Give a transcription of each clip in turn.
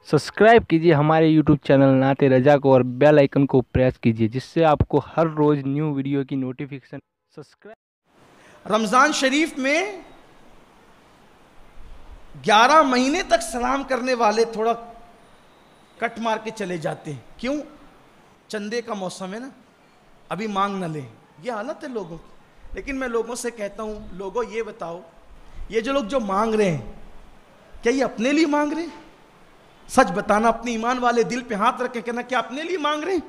Subscribe कीजिए हमारे YouTube channel नाते रजा को और बेल आइकन को प्रेस कीजिए जिससे आपको हर रोज न्यू वीडियो की नोटिफिकेशन सब्सक्राइब। रमजान शरीफ में 11 महीने तक सलाम करने वाले थोड़ा कट मार के चले जाते हैं। क्यों? चंदे का मौसम है ना, अभी मांग न ले, ये हालत है लोगों की। लेकिन मैं लोगों से कहता हूं, लोगों ये बताओ, ये जो लोग जो मांग रहे हैं, क्या ये अपने लिए मांग रहे हैं? सच बताना, अपने ईमान वाले दिल पे हाथ रख के कहना, क्या अपने लिए मांग रहे हैं?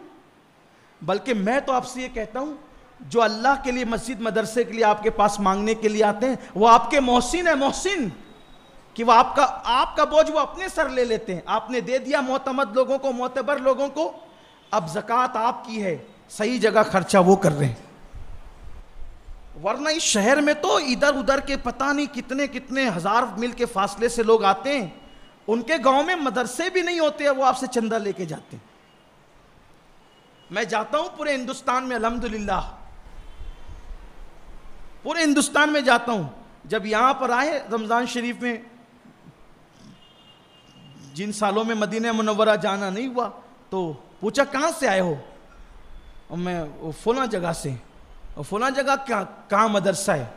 बल्कि मैं तो आपसे ये कहता हूं, जो अल्लाह के लिए मस्जिद मदरसे के लिए आपके पास मांगने के लिए आते हैं, वो आपके मोहसिन है, मोहसिन, कि वो आपका बोझ वो अपने सर ले लेते हैं। आपने दे दिया मोतमद लोगों को, मोतबर लोगों को, अब ज़कात आपकी है, सही जगह खर्चा वो कर रहे हैं। वरना इस शहर में तो इधर उधर के पता नहीं कितने कितने हजार मील के फासले से लोग आते हैं, उनके गांव में मदरसे भी नहीं होते हैं, वो आपसे चंदा लेके जाते हैं। मैं जाता हूं पूरे हिंदुस्तान में, अल्हम्दुलिल्लाह पूरे हिंदुस्तान में जाता हूं। जब यहां पर आए रमजान शरीफ में, जिन सालों में मदीना मुनव्वरा जाना नहीं हुआ, तो पूछा कहां से आए हो? और मैं फलां जगह से। और फलां जगह कहाँ मदरसा है?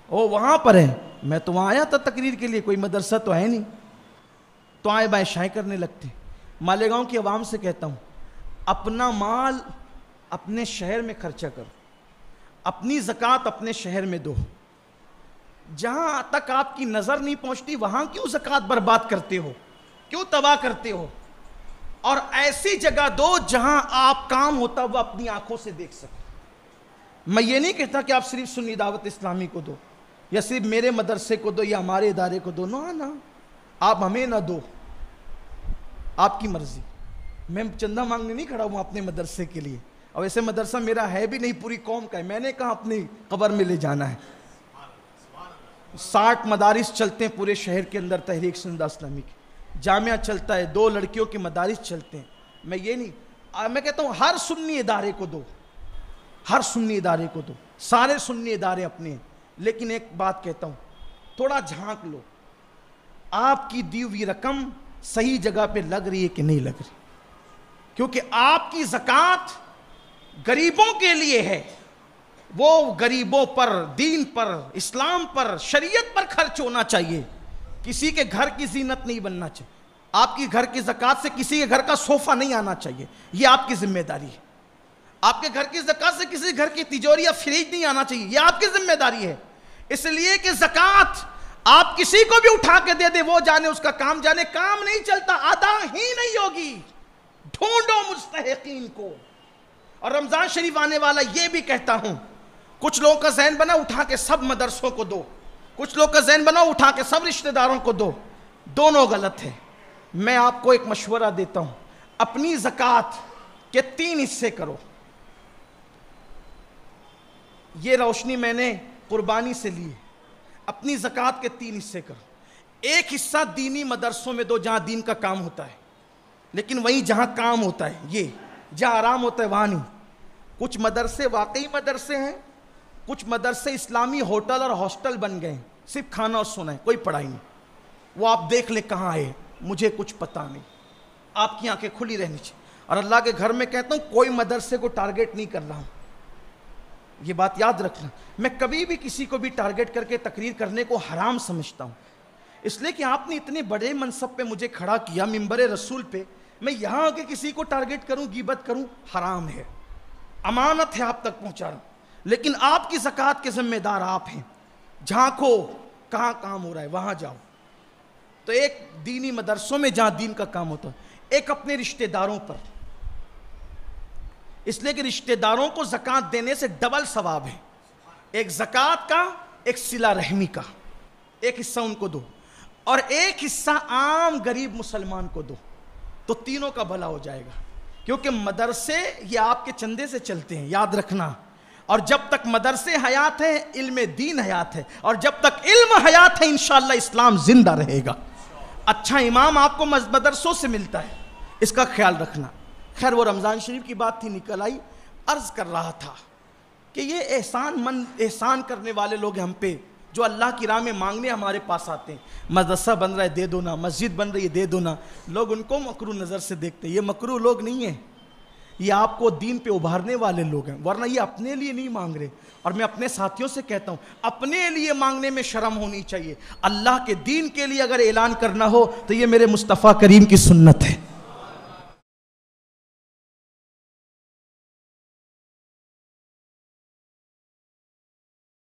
ओ वहां पर है। मैं तो वहां आया था तकरीर के लिए, कोई मदरसा तो है नहीं। तो आए बाएं शाएं करने लगते। मालेगांव की आवाम से कहता हूं, अपना माल अपने शहर में खर्चा करो, अपनी ज़कात अपने शहर में दो। जहां तक आपकी नजर नहीं पहुंचती वहां क्यों ज़कात बर्बाद करते हो, क्यों तबाह करते हो? और ऐसी जगह दो जहां आप काम होता वो अपनी आंखों से देख सको। मैं ये नहीं कहता कि आप सिर्फ सुन्नी दावत इस्लामी को दो, या सिर्फ मेरे मदरसे को दो, या हमारे इदारे को दो। ना, आप हमें ना दो, आपकी मर्जी। मैं चंदा मांगने नहीं खड़ा हूं अपने मदरसे के लिए, और ऐसे मदरसा मेरा है भी नहीं, पूरी कौम का है। मैंने कहा अपनी कब्र में ले जाना है। 60 मदारिस चलते हैं पूरे शहर के अंदर, तहरीक सुन्नी इस्लामी की जामिया चलता है, 2 लड़कियों के मदारिस चलते हैं। मैं ये नहीं, मैं कहता हूं हर सुन्नी इदारे को दो, हर सुन्नी इदारे को दो, सारे सुन्नी इदारे अपने हैं। लेकिन एक बात कहता हूं, थोड़ा झांक लो, आपकी दी हुई रकम सही जगह पे लग रही है कि नहीं लग रही। क्योंकि आपकी ज़कात गरीबों के लिए है, वो गरीबों पर, दीन पर, इस्लाम पर, शरीयत पर खर्च होना चाहिए। किसी के घर की जीनत नहीं बनना चाहिए। आपकी घर की ज़कात से किसी के घर का सोफा नहीं आना चाहिए, ये आपकी जिम्मेदारी है। आपके घर की ज़कात से किसी घर की तिजोरी या फ्रिज नहीं आना चाहिए, ये आपकी जिम्मेदारी है। इसलिए कि ज़कात आप किसी को भी उठा के दे दे, वो जाने, उसका काम जाने, काम नहीं चलता, अदा ही नहीं होगी। ढूंढो मुस्तहिकीन को। और रमजान शरीफ आने वाला, ये भी कहता हूं, कुछ लोगों का ज़हन बना उठा के सब मदरसों को दो, कुछ लोग का ज़हन बना उठा के सब रिश्तेदारों को दो। दोनों गलत है। मैं आपको एक मशवरा देता हूं, अपनी ज़कात के 3 हिस्से करो। ये रोशनी मैंने कुर्बानी से ली है। अपनी ज़कात के 3 हिस्से करो। एक हिस्सा दीनी मदरसों में दो, जहां दीन का काम होता है, लेकिन वहीं जहां काम होता है, ये जहां आराम होता है वहां नहीं। कुछ मदरसे वाकई मदरसे हैं, कुछ मदरसे इस्लामी होटल और हॉस्टल बन गए, सिर्फ खाना और सोना है, कोई पढ़ाई नहीं। वो आप देख ले कहाँ आए, मुझे कुछ पता नहीं। आपकी आंखें खुली रहनी चाहिए। और अल्लाह के घर में कहता हूँ, कोई मदरसे को टारगेट नहीं कर रहा हूँ, ये बात याद रखना। मैं कभी भी किसी को भी टारगेट करके तकरीर करने को हराम समझता हूँ। इसलिए कि आपने इतने बड़े मनसब पे मुझे खड़ा किया, मिंबरे रसूल पे, मैं यहाँ आके किसी को टारगेट करूँ, गीबत करूँ, हराम है। अमानत है आप तक पहुँचा रहा हूँ, लेकिन आपकी ज़कात के जिम्मेदार आप हैं। झांको कहाँ काम हो रहा है, वहाँ जाओ। तो एक दीनी मदरसों में जहाँ दीन का काम होता है, एक अपने रिश्तेदारों पर, इसलिए कि रिश्तेदारों को ज़कात देने से डबल सवाब है। एक ज़कात का, एक सिला रहमी का, एक हिस्सा उनको दो, और एक हिस्सा आम गरीब मुसलमान को दो, तो तीनों का भला हो जाएगा। क्योंकि मदरसे ये आपके चंदे से चलते हैं, याद रखना। और जब तक मदरसे हयात है, इल्म दीन हयात है, और जब तक इल्म हयात है, इंशाअल्लाह इस्लाम जिंदा रहेगा। अच्छा इमाम आपको मदरसों से मिलता है, इसका ख्याल रखना। खैर, वो रमज़ान शरीफ की बात थी, निकल आई। अर्ज़ कर रहा था कि ये एहसान करने वाले लोग हम पे, جو اللہ کی راہ میں مانگنے ہمارے پاس آتے ہیں، مدرسہ بن رہا ہے دے دو نا، مسجد بن رہی ہے دے دو نا، لوگ ان کو مکروہ نظر سے دیکھتے ہیں۔ یہ مکروہ لوگ نہیں ہیں، یہ آپ کو دین پہ ابھارنے والے لوگ ہیں، ورنہ یہ اپنے لیے نہیں مانگ رہے۔ اور میں اپنے ساتھیوں سے کہتا ہوں اپنے لیے مانگنے میں شرم ہونی چاہیے، اللہ کے دین کے لیے اگر اعلان کرنا ہو تو یہ میرے مصطفیٰ کریم کی سنت ہے۔